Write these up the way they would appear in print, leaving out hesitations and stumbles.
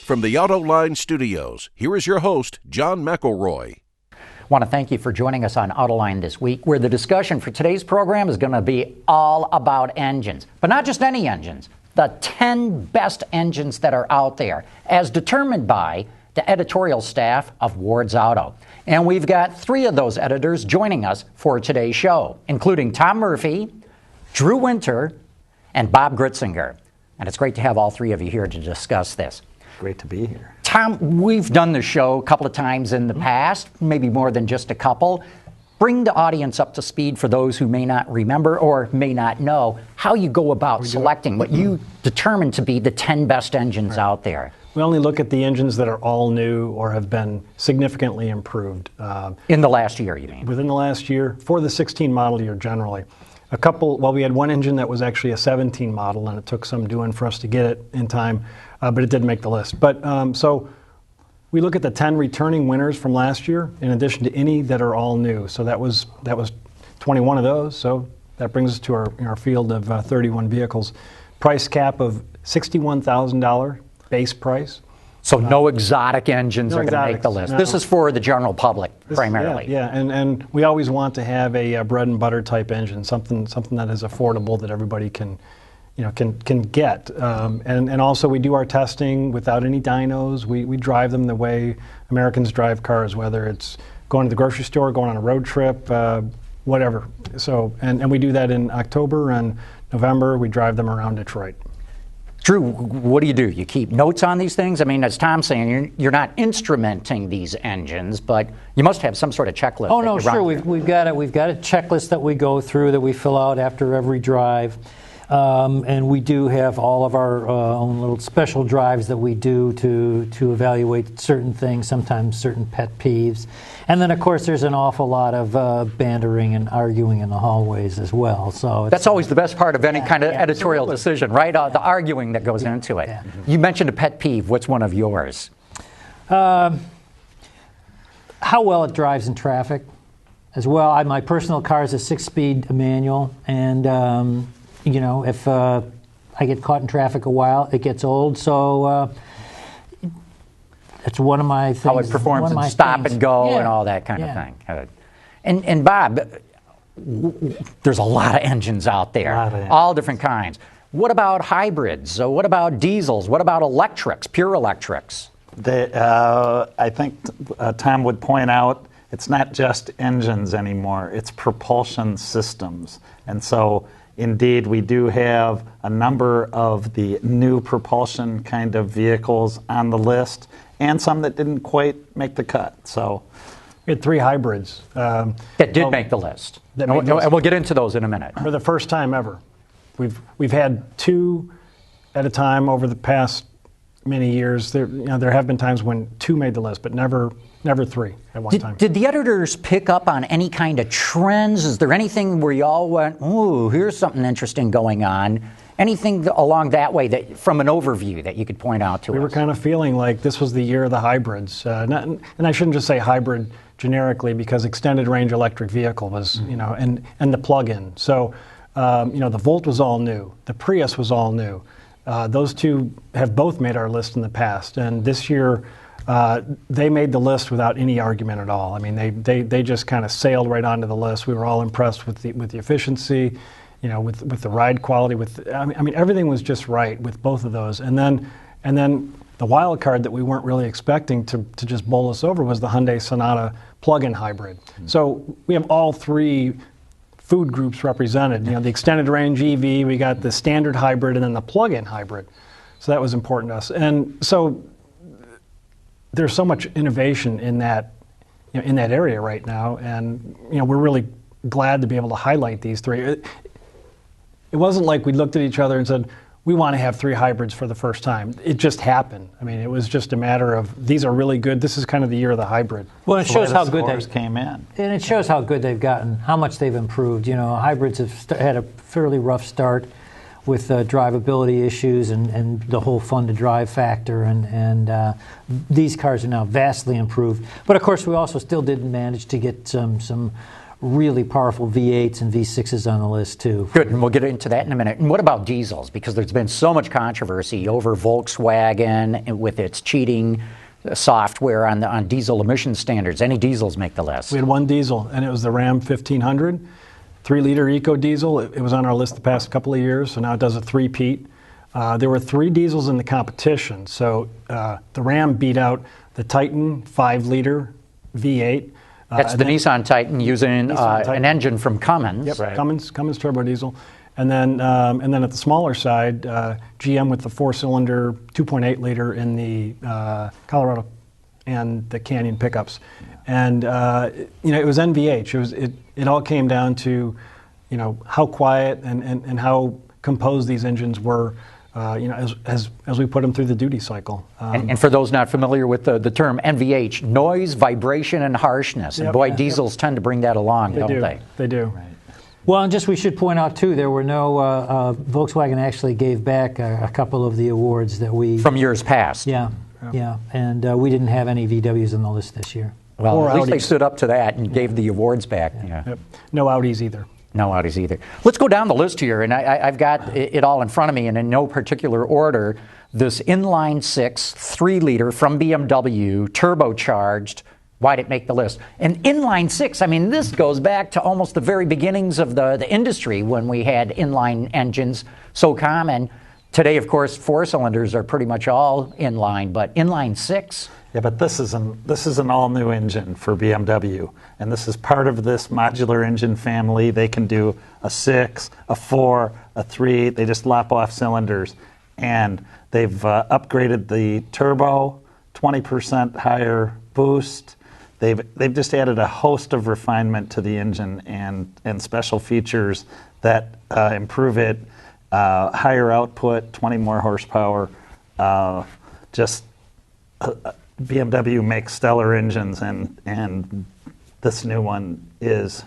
From the Autoline studios, here is your host, John McElroy. I want to thank you for joining us on Autoline this week, where the discussion for today's program is going to be all about engines. But not just any engines, the 10 best engines that are out there, as determined by the editorial staff of Ward's Auto. And we've got 3 of those editors joining us for today's show, including Tom Murphy, Drew Winter, and Bob Gritzinger. And it's great to have all 3 of you here to discuss this. Great to be here. Tom, we've done the show a couple of times in the past, maybe more than just a couple. Bring the audience up to speed for those who may not remember or may not know how you go about selecting what you determine to be the 10 best engines out there. We only look at the engines that are all new or have been significantly improved. In the last year, you mean? Within the last year, for the 16 model year generally. We had one engine that was actually a 17 model, and it took some doing for us to get it in time, but it did make the list. But so we look at the 10 returning winners from last year, in addition to any that are all new. So that was 21 of those. So that brings us to our field of 31 vehicles. Price cap of $61,000 base price. So no exotic engines are going to make the list. No. This is for the general public primarily. Yeah, and we always want to have a bread and butter type engine, something that is affordable that everybody can get. And also we do our testing without any dynos. We drive them the way Americans drive cars, whether it's going to the grocery store, going on a road trip, whatever. So and we do that in October and November. We drive them around Detroit. Drew, what do? You keep notes on these things? I mean, as Tom's saying, you're not instrumenting these engines, but you must have some sort of checklist. Oh, no, sure. We've got a checklist that we go through that we fill out after every drive. And we do have all of our own little special drives that we do to evaluate certain things, sometimes certain pet peeves. And then, of course, there's an awful lot of bantering and arguing in the hallways as well. So that's always the best part of any kind of editorial decision, right? The arguing that goes into it. Yeah. You mentioned a pet peeve. What's one of yours? How well it drives in traffic as well. My personal car is a 6-speed manual, and if I get caught in traffic a while, it gets old. So it's one of my things. How it performs in stop and go and all that kind of thing. And Bob, there's a lot of engines out there, all different kinds. What about hybrids? So what about diesels? What about electrics, pure electrics? I think Tom would point out it's not just engines anymore. It's propulsion systems. And so indeed, we do have a number of the new propulsion kind of vehicles on the list, and some that didn't quite make the cut. So we had 3 hybrids that did make the list. And we'll get into those in a minute. For the first time ever, we've had 2 at a time over the past many years. There have been times when 2 made the list, but never 3 at one time. Did the editors pick up on any kind of trends? Is there anything where you all went, ooh, here's something interesting going on? Anything along that way that, from an overview, that you could point out to us? We were kind of feeling like this was the year of the hybrids. And I shouldn't just say hybrid generically, because extended range electric vehicle was, and the plug-in. So, the Volt was all new. The Prius was all new. Those 2 have both made our list in the past. And this year, they made the list without any argument at all. I mean, they just kind of sailed right onto the list. We were all impressed with the efficiency, with the ride quality. I mean, everything was just right with both of those. And then the wild card that we weren't really expecting to just bowl us over was the Hyundai Sonata plug-in hybrid. Mm-hmm. So we have all 3 food groups represented. The extended range EV, we got the standard hybrid, and then the plug-in hybrid. So that was important to us. And so there's so much innovation in that area right now, and we're really glad to be able to highlight these 3. It wasn't like we looked at each other and said, we want to have 3 hybrids for the first time. It just happened. I mean, it was just a matter of, these are really good. This is kind of the year of the hybrid. Well, it shows how good they came in. And it shows how good they've gotten, how much they've improved. Hybrids have had a fairly rough start with drivability issues and the whole fun-to-drive factor. And these cars are now vastly improved. But, of course, we also still did manage to get some really powerful V8s and V6s on the list too. Good, and we'll get into that in a minute. And what about diesels? Because there's been so much controversy over Volkswagen with its cheating software on diesel emission standards. Any diesels make the list? We had one diesel, and it was the Ram 1500, 3-liter Ecodiesel. It was on our list the past couple of years, so now it does a three-peat. There were 3 diesels in the competition, so the Ram beat out the Titan 5-liter V8. That's the Nissan Titan using Titan. an engine from Cummins. Yep, Right. Cummins turbo diesel. And then at the smaller side, GM with the 4-cylinder 2.8-liter in the Colorado and the Canyon pickups. And it was NVH. It all came down to how quiet and how composed these engines were. As we put them through the duty cycle. And for those not familiar with the term NVH, noise, vibration, and harshness. And Yep. boy, diesels tend to bring that along, don't they? They do. Right. Well, and just we should point out too, there were no Volkswagen actually gave back a couple of the awards that we From years past. Yeah, and we didn't have any VWs on the list this year. Well, Or at least they Audis. stood up to that and gave the awards back. Yeah. Yep. No Audis either. No Audis either. Let's go down the list here, and I've got it all in front of me, and in no particular order. This inline 6 3-liter from BMW, turbocharged. Why'd it make the list? And inline 6, I mean, this goes back to almost the very beginnings of the industry when we had inline engines so common. Today, of course, 4-cylinders are pretty much all inline, but inline 6. Yeah, but this is an all-new engine for BMW, and this is part of this modular engine family. They can do a 6, a 4, a 3. They just lop off cylinders, and they've upgraded the turbo, 20% higher boost. They've just added a host of refinement to the engine and special features that improve it. Higher output, 20 more horsepower. BMW makes stellar engines, and this new one is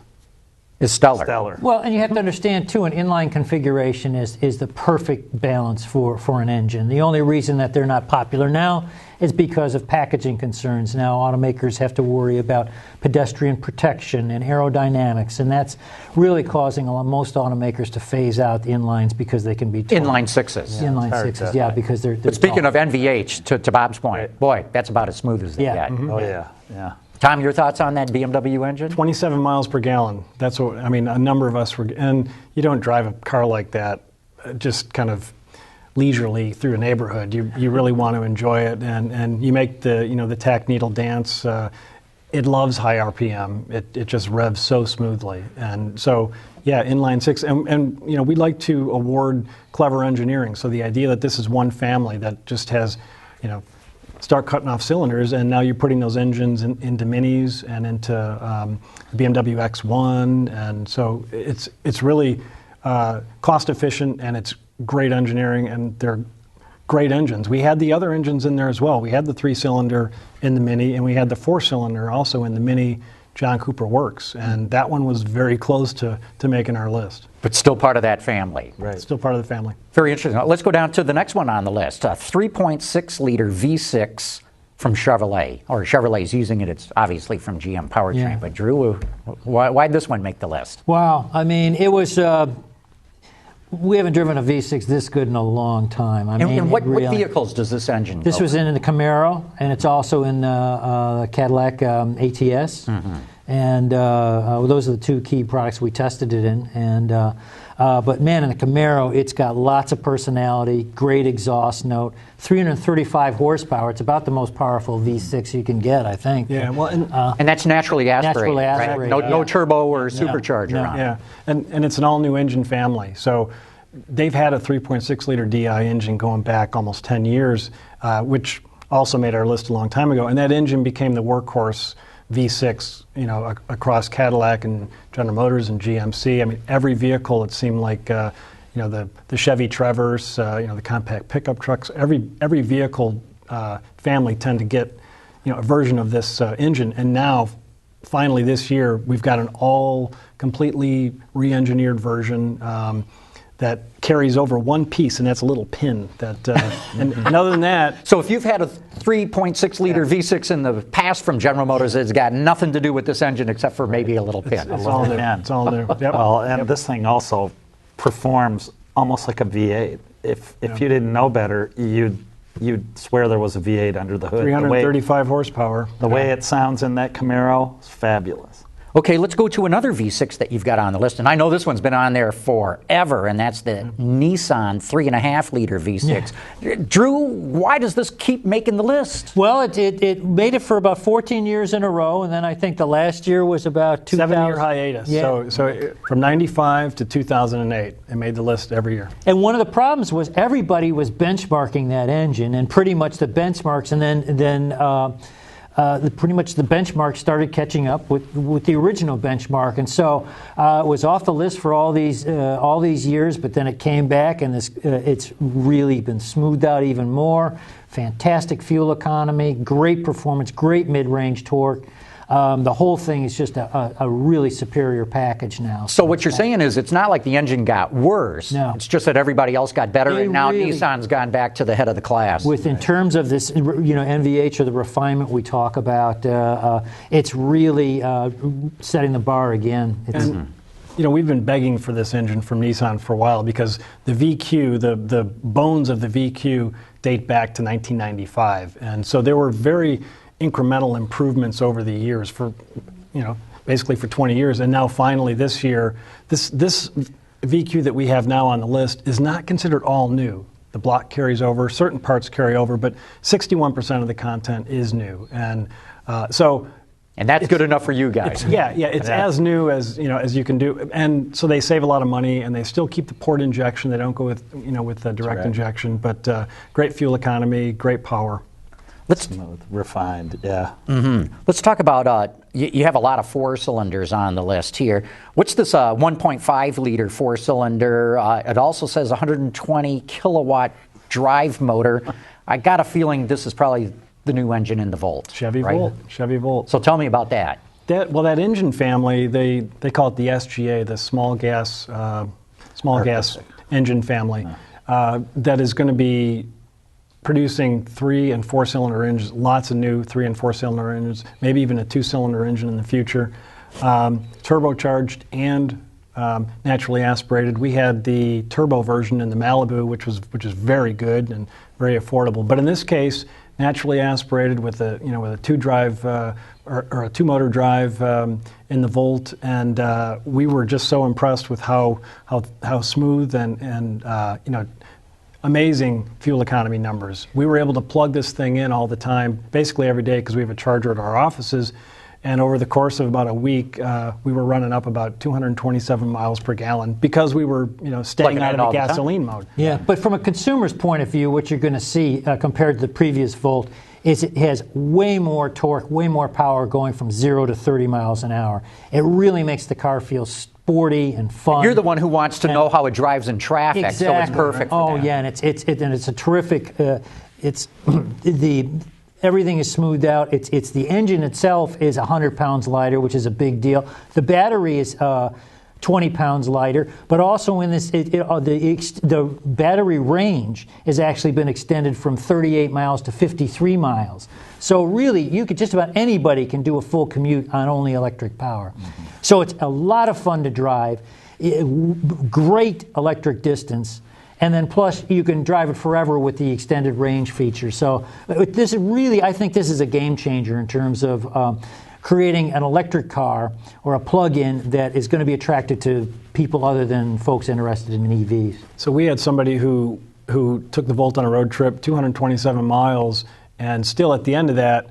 Stellar. stellar. Well, and you have to understand too, an inline configuration is the perfect balance for an engine. The only reason that they're not popular now is because of packaging concerns. Now automakers have to worry about pedestrian protection and aerodynamics, and that's really causing most automakers to phase out the inlines because they can be tall. Inline 6s. Inline hard 6s, to- yeah, because they're But speaking tall. of NVH, to Bob's point, boy, that's about as smooth as they Yeah. get. Mhm. Oh yeah. Tom, your thoughts on that BMW engine? 27 miles per gallon. That's what, I mean, a number of us were, and you don't drive a car like that just kind of leisurely through a neighborhood. You really want to enjoy it, and you make the tack needle dance. It loves high RPM. It just revs so smoothly. And so, yeah, inline 6. And we'd like to award clever engineering. So the idea that this is one family that just has, start cutting off cylinders, and now you're putting those engines into Minis and into BMW X1, and so it's really cost efficient, and it's great engineering, and they're great engines. We had the other engines in there as well. We had the 3-cylinder in the Mini, and we had the 4-cylinder also in the Mini John Cooper Works, and that one was very close to making our list. But still part of that family. Right. Still part of the family. Very interesting. Let's go down to the next one on the list, a 3.6-liter V6 from Chevrolet. Or Chevrolet's using it. It's obviously from GM powertrain. Yeah. But Drew, why'd this one make the list? Wow, I mean, it was. We haven't driven a V6 this good in a long time. I mean, And what it really- vehicles does this engine This go was in the Camaro, and it's also in the Cadillac ATS. And those are the two key products we tested it in. And but man, in the Camaro, it's got lots of personality, great exhaust note, 335 horsepower. It's about the most powerful V6 you can get, I think. Yeah, well, And that's naturally aspirated, Naturally right? aspirated, No yeah. turbo or supercharger on it. Yeah, and it's an all-new engine family. So they've had a 3.6-liter DI engine going back almost 10 years, which also made our list a long time ago. And that engine became the workhorse V6, across Cadillac and General Motors and GMC. I mean, every vehicle, it seemed like, the Chevy Traverse, the compact pickup trucks. Every vehicle family tend to get, a version of this engine. And now, finally, this year, we've got an all completely re-engineered version. that carries over one piece, and that's a little pin. That and other than that, So if you've had a 3.6 liter V6 in the past from General Motors, it's got nothing to do with this engine except for maybe a little pin. it's all new. pin. It's all new. Yep. Well, and this thing also performs almost like a V8. If you didn't know better, you'd swear there was a V8 under the hood. 335 horsepower. The way it sounds in that Camaro is fabulous. Okay, let's go to another V6 that you've got on the list. And I know this one's been on there forever, and that's the Nissan 3.5 liter V6. Drew, why does this keep making the list? Well, it made it for about 14 years in a row, and then I think the last year was about 2000. 7-year hiatus. Yeah. So from 95 to 2008, it made the list every year. And one of the problems was everybody was benchmarking that engine, and pretty much the benchmarks, and then pretty much the benchmark started catching up with the original benchmark, and so it was off the list for all these years. But then it came back, and it's really been smoothed out even more. Fantastic fuel economy, great performance, great mid-range torque. The whole thing is just a really superior package now. So what you're saying is it's not like the engine got worse. No. It's just that everybody else got better, They and now really- Nissan's gone back to the head of the class. In terms of this, NVH or the refinement we talk about, it's really setting the bar again. It's, We've been begging for this engine from Nissan for a while because the VQ, the bones of the VQ date back to 1995. And so there were very incremental improvements over the years for, basically for 20 years. And now finally this year, this VQ that we have now on the list is not considered all new. The block carries over, certain parts carry over, but 61% of the content is new. And and that's good enough for you guys. It's as new as as you can do, and so they save a lot of money, and they still keep the port injection. They don't go with with the direct injection, but great fuel economy, great power. Smooth, refined, yeah. Let's talk about, you have a lot of four-cylinders on the list here. What's this 1.5 liter four-cylinder? It also says 120 kilowatt drive motor. I got a feeling this is probably the new engine in the Volt. Chevy right? Volt. Chevy Volt. So tell me about that. That engine family, they call it the SGA, the small gas engine family, that is going to be producing 3 and 4 cylinder engines, lots of new 3 and 4 cylinder engines, maybe even a 2-cylinder engine in the future, turbocharged and naturally aspirated. We had the turbo version in the Malibu, which is very good and very affordable. But in this case, naturally aspirated with a with a 2-drive or a 2-motor drive in the Volt, and we were just so impressed with how smooth and amazing fuel economy numbers. We were able to plug this thing in all the time, basically every day, because we have a charger at our offices. And over the course of about a week, we were running up about 227 miles per gallon because we were, staying out of the gasoline mode. Yeah, but from a consumer's point of view, what you're going to see compared to the previous Volt is it has way more torque, way more power going from 0 to 30 miles an hour. It really makes the car feel sporty and fun. You're the one who wants to know how it drives in traffic, exactly. so it's perfect for that. Yeah, and it's a terrific. Everything is smoothed out. It's the engine itself is 100 pounds lighter, which is a big deal. The battery is 20 pounds lighter, but also in this, the battery range has actually been extended from 38 miles to 53 miles. So really, just about anybody can do a full commute on only electric power. Mm-hmm. So it's a lot of fun to drive, great electric distance, and then plus you can drive it forever with the extended range feature. So this is really, I think this is a game changer in terms of creating an electric car or a plug-in that is going to be attracted to people other than folks interested in EVs. So we had somebody who took the Volt on a road trip, 227 miles, and still at the end of that,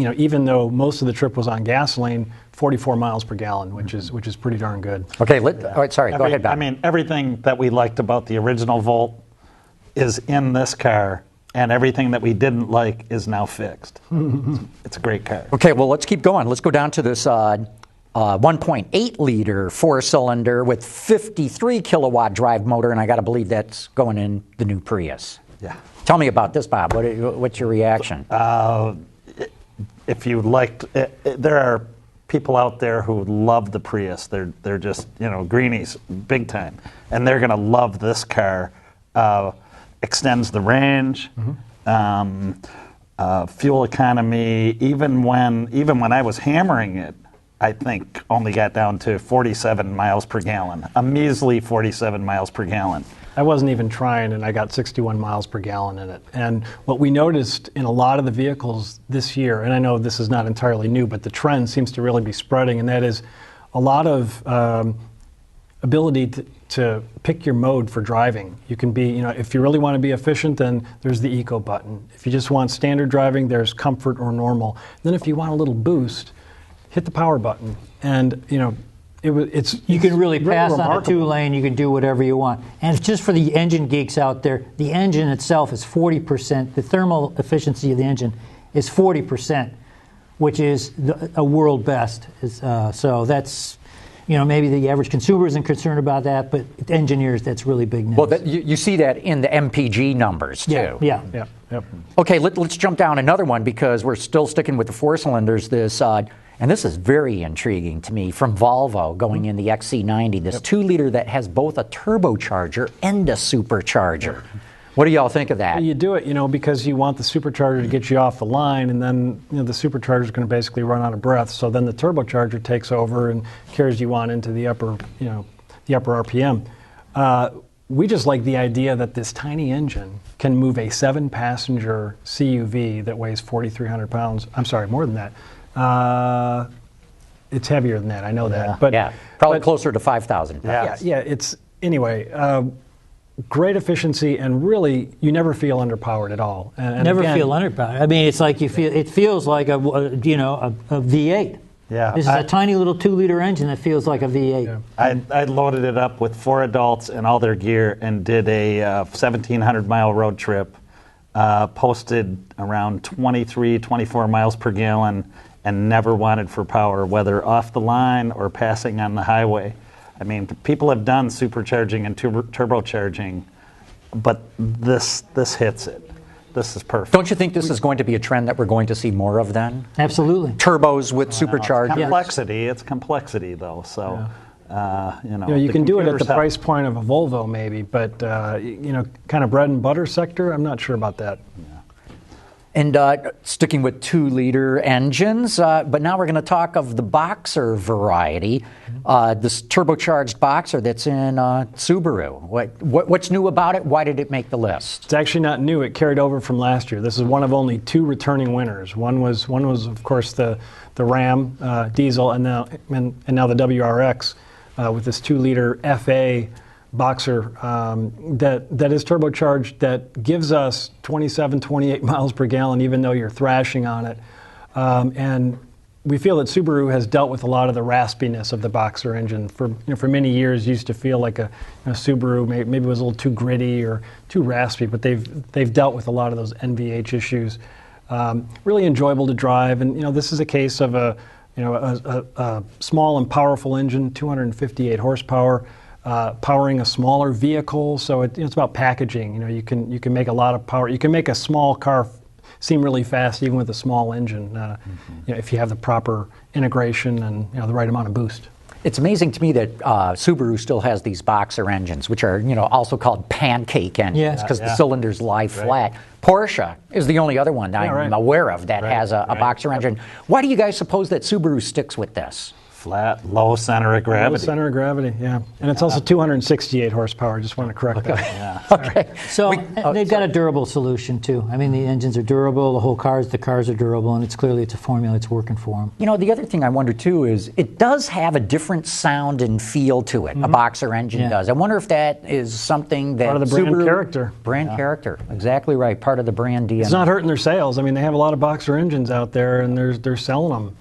even though most of the trip was on gasoline, 44 miles per gallon, which is pretty darn good. Okay, all right, sorry, go ahead, Bob. I mean, everything that we liked about the original Volt is in this car, and everything that we didn't like is now fixed. It's a great car. Okay, well, let's keep going. Let's go down to this 1.8 liter four-cylinder with 53 kilowatt drive motor, and I got to believe that's going in the new Prius. Yeah. Tell me about this, Bob. What's your reaction? If you liked, there are people out there who love the Prius. They're just, greenies, big time. And they're going to love this car. Extends the range, fuel economy. Even when I was hammering it, I think only got down to 47 miles per gallon, a measly 47 miles per gallon. I wasn't even trying, and I got 61 miles per gallon in it. And what we noticed in a lot of the vehicles this year, and I know this is not entirely new, but the trend seems to really be spreading, and that is a lot of ability to pick your mode for driving. You can be, if you really want to be efficient, then there's the eco button. If you just want standard driving, there's comfort or normal. Then if you want a little boost, hit the power button. And, you can really pass on a 2-lane. You can do whatever you want. And it's just for the engine geeks out there, the engine itself is 40%. The thermal efficiency of the engine is 40%, which is a world best. So that's, maybe the average consumer isn't concerned about that, but engineers, that's really big news. Well, you see that in the MPG numbers, too. Yeah. Yep. Okay, let's jump down another one because we're still sticking with the 4-cylinders. And this is very intriguing to me, from Volvo going in the XC90, this 2-liter that has both a turbocharger and a supercharger. What do y'all think of that? You do it, because you want the supercharger to get you off the line, and then the supercharger is going to basically run out of breath. So then the turbocharger takes over and carries you on into the upper RPM. We just like the idea that this tiny engine can move a 7-passenger CUV that weighs 4,300 pounds. I'm sorry, more than that. It's heavier than that. I know that. But probably closer to 5,000 pounds. Yeah. It's anyway. Great efficiency, and really, you never feel underpowered at all. And never again, feel underpowered. I mean, it's like it feels like a V8. Yeah, this is a tiny little 2-liter engine that feels like a V8. Yeah. I loaded it up with 4 adults and all their gear and did a 1,700-mile road trip, posted around 23, 24 miles per gallon, and never wanted for power, whether off the line or passing on the highway. I mean, people have done supercharging and turbocharging, but this hits it. This is perfect. Don't you think this is going to be a trend that we're going to see more of then? Absolutely. Turbos with supercharged. It's complexity, though. So, you can do it at the price point of a Volvo, maybe, but kind of bread and butter sector, I'm not sure about that. And sticking with 2-liter engines, but now we're going to talk of the Boxer variety, this turbocharged Boxer that's in Subaru. What's new about it? Why did it make the list? It's actually not new. It carried over from last year. This is one of only 2 returning winners. One was of course, the Ram diesel, and now the WRX with this 2-liter FA Boxer that is turbocharged, that gives us 27, 28 miles per gallon, even though you're thrashing on it. And we feel that Subaru has dealt with a lot of the raspiness of the Boxer engine. For many years, used to feel like a Subaru maybe was a little too gritty or too raspy, but they've dealt with a lot of those NVH issues. Really enjoyable to drive, and this is a case of a small and powerful engine, 258 horsepower. Powering a smaller vehicle, so it's about packaging. You can make a lot of power. You can make a small car seem really fast, even with a small engine, if you have the proper integration and the right amount of boost. It's amazing to me that Subaru still has these Boxer engines, which are also called pancake engines because the cylinders lie flat. Porsche is the only other one that I'm aware of that has a Boxer engine. Why do you guys suppose that Subaru sticks with this? Flat, low center of gravity. Low center of gravity, yeah. And it's also 268 horsepower. I just want to correct that. Yeah. Okay. So they've got a durable solution, too. I mean, the engines are durable, the cars are durable, and it's a formula that's working for them. The other thing I wonder, too, is it does have a different sound and feel to it. A Boxer engine does. I wonder if that is something that part of the brand Subaru, character. Brand character. Exactly right. Part of the brand DNA. It's not hurting their sales. I mean, they have a lot of Boxer engines out there, and they're selling them.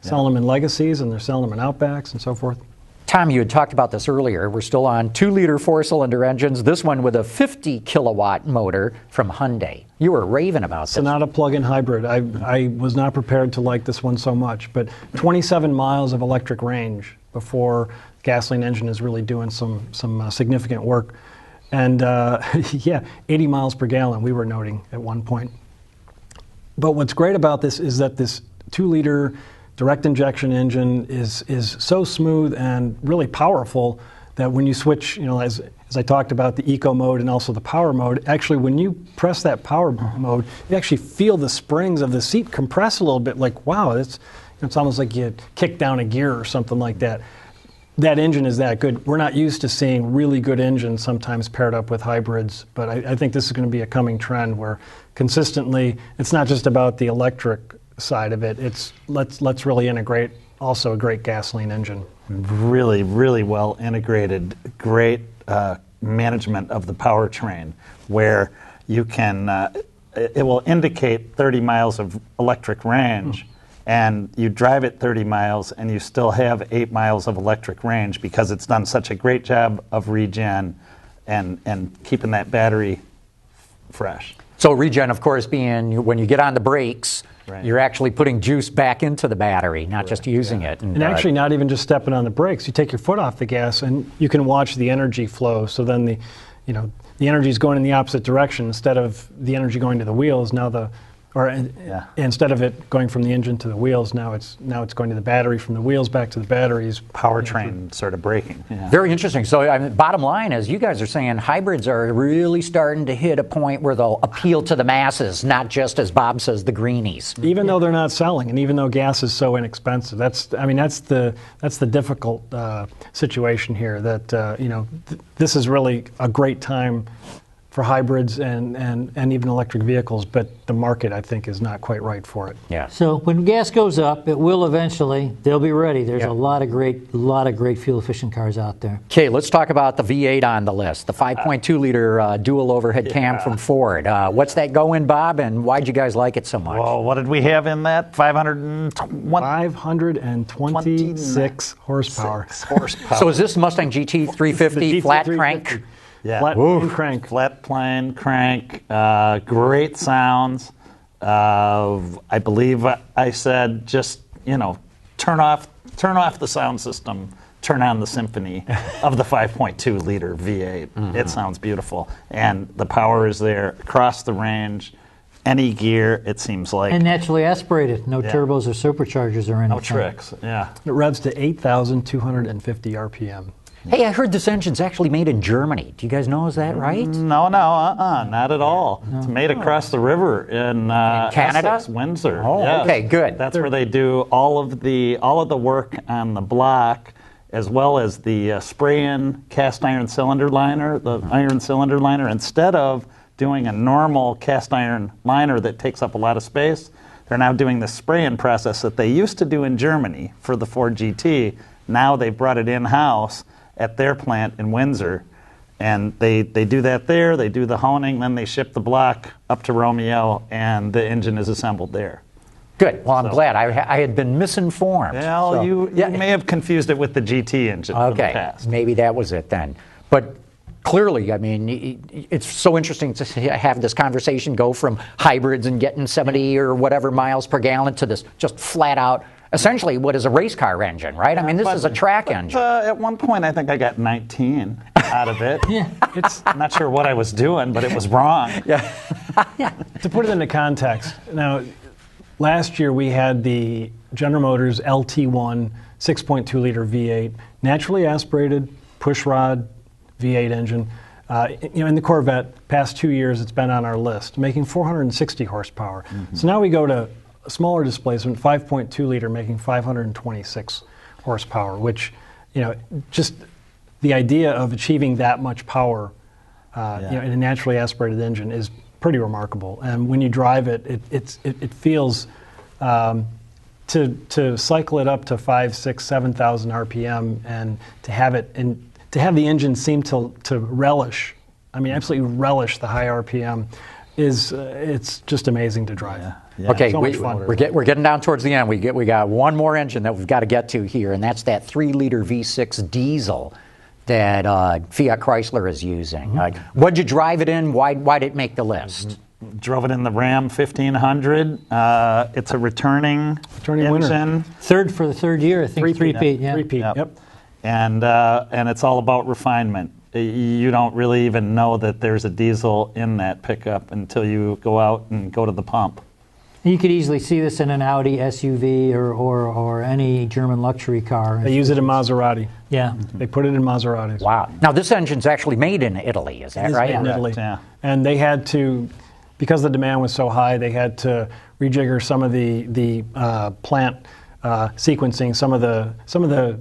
Selling them in Legacies, and they're selling them in Outbacks and so forth. Tom, you had talked about this earlier. We're still on 2-liter 4-cylinder engines, this one with a 50-kilowatt motor from Hyundai. You were raving about this. Sonata plug-in hybrid. I was not prepared to like this one so much, but 27 miles of electric range before the gasoline engine is really doing some significant work. And 80 miles per gallon we were noting at one point. But what's great about this is that this 2-liter direct injection engine is so smooth and really powerful that when you switch, as I talked about the eco mode and also the power mode, actually when you press that power mode, you actually feel the springs of the seat compress a little bit. Like, wow, it's almost like you kick down a gear or something like that. That engine is that good. We're not used to seeing really good engines sometimes paired up with hybrids, but I think this is going to be a coming trend where consistently, it's not just about the electric side of it. It's let's really integrate also a great gasoline engine. Really, really well integrated, great management of the powertrain, where you can, it will indicate 30 miles of electric range, and you drive it 30 miles and you still have 8 miles of electric range because it's done such a great job of regen and keeping that battery fresh. So regen, of course, being when you get on the brakes, Right. you're actually putting juice back into the battery, not just using it. And actually not even just stepping on the brakes. You take your foot off the gas and you can watch the energy flow. So then the energy is going in the opposite direction. Instead of the energy going to the wheels, instead of it going from the engine to the wheels, now it's going to the battery, from the wheels back to the batteries. Powertrain sort of braking. Yeah. Very interesting. So bottom line is, you guys are saying hybrids are really starting to hit a point where they'll appeal to the masses, not just, as Bob says, the greenies. Even though they're not selling, and even though gas is so inexpensive, that's the difficult situation here. That this is really a great time for hybrids and even electric vehicles, but the market, I think, is not quite right for it. Yeah. So when gas goes up, it will eventually. They'll be ready. There's a lot of great fuel-efficient cars out there. Okay, let's talk about the V8 on the list, the 5.2-liter dual overhead cam from Ford. What's that go in, Bob, and why'd you guys like it so much? Well, what did we have in that? 526 horsepower. So is this Mustang GT 350 flat crank? Yeah. Flat plane crank. Flat plane crank, great sounds. I believe I said just, turn off the sound system, turn on the symphony of the 5.2 liter V8. Mm-hmm. It sounds beautiful. And the power is there across the range, any gear, it seems like. And naturally aspirated. No turbos or superchargers or anything. No tricks, yeah. It revs to 8,250 RPM. Hey, I heard this engine's actually made in Germany. Do you guys know, is that right? No, not at all. No. It's made across the river in Canada, Essex, Windsor. Oh, yes. Okay, good. That's where they do all of the work on the block, as well as the spray-in cast iron cylinder liner, the iron cylinder liner. Instead of doing a normal cast iron liner that takes up a lot of space, they're now doing the spray-in process that they used to do in Germany for the Ford GT. Now they've brought it in-house at their plant in Windsor, and they do that there. They do the honing, then they ship the block up to Romeo, and the engine is assembled there. Good. Well, I'm glad. I had been misinformed. Well, so. you may have confused it with the GT engine from the past. Maybe that was it then. But clearly, I mean, it's so interesting to have this conversation go from hybrids and getting 70 or whatever miles per gallon to this just flat out, essentially what is a race car engine, right? I mean, this is a track engine. At one point, I think I got 19 out of it. I'm not sure what I was doing, but it was wrong. To put it into context, now, last year we had the General Motors Lt1 6.2-liter V8, naturally aspirated, pushrod V8 engine. In the Corvette, past 2 years, it's been on our list, making 460 horsepower. Mm-hmm. So now we go to a smaller displacement, 5.2 liter, making 526 horsepower, which, just the idea of achieving that much power, in a naturally aspirated engine is pretty remarkable. And when you drive it, it feels to cycle it up to 5,000, 6,000, 7,000 RPM, and to have the engine seem to relish. I mean, absolutely relish the high RPM. It's just amazing to drive. Yeah. Okay, so much fun. We're getting down towards the end. We got one more engine that we've got to get to here, and that's that 3-liter V6 diesel that Fiat Chrysler is using. Mm-hmm. What'd you drive it in? Why did it make the list? Drove it in the Ram 1500. It's a returning engine. Winner. Third for the third year, I think. Three-peat, yeah. Three-peat, Yep. And it's all about refinement. You don't really even know that there's a diesel in that pickup until you go out and go to the pump. You could easily see this in an Audi SUV or any German luxury car. They use it in Maserati. Yeah. They put it in Maseratis. Wow. Now, this engine's actually made in Italy, is that It's right? made in Italy. Yeah. And they had to, because the demand was so high, they had to rejigger some of the plant sequencing, some of the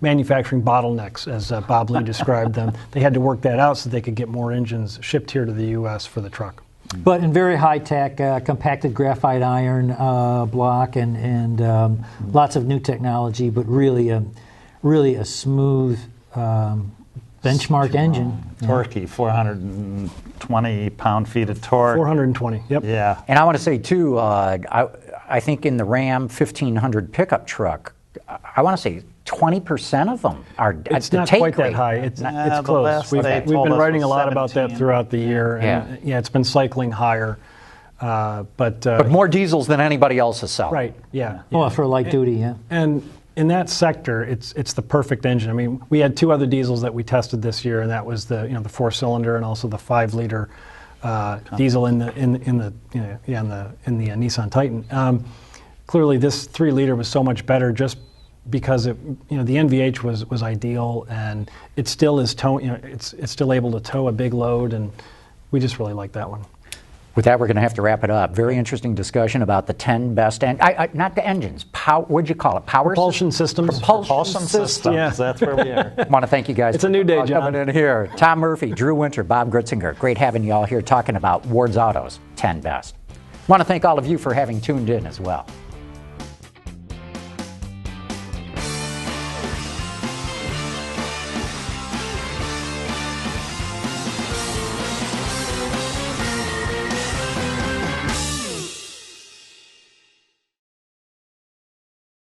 manufacturing bottlenecks, as Bob Lee described them. They had to work that out so they could get more engines shipped here to the U.S. for the truck. But in very high-tech, compacted graphite iron block and lots of new technology, but really a smooth benchmark engine. Torquey, 420 pound-feet of torque. 420, yep. Yeah. And I want to say, too, I think in the Ram 1500 pickup truck, I want to say 20% of them are It's the not take quite rate. that high. It's the close. last We've they told been us writing a was lot about that 17. throughout the year. And Yeah. it's been cycling higher. But more diesels than anybody else is selling. Right, yeah. Well, for light duty, yeah. And in that sector, it's the perfect engine. I mean, we had two other diesels that we tested this year, and that was the 4-cylinder and also the 5-liter diesel in the Nissan Titan. Clearly, this 3-liter was so much better just because the NVH was ideal, and it still is it's still able to tow a big load, and we just really like that one. With that, we're going to have to wrap it up. Very interesting discussion about the 10 best, not the engines, what'd you call it? Propulsion systems. Propulsion systems. Yeah. That's where we are. I want to thank you guys. It's a new day, for John. coming in here. Tom Murphy, Drew Winter, Bob Gritzinger. Great having you all here talking about Ward's Autos 10 Best. I want to thank all of you for having tuned in as well.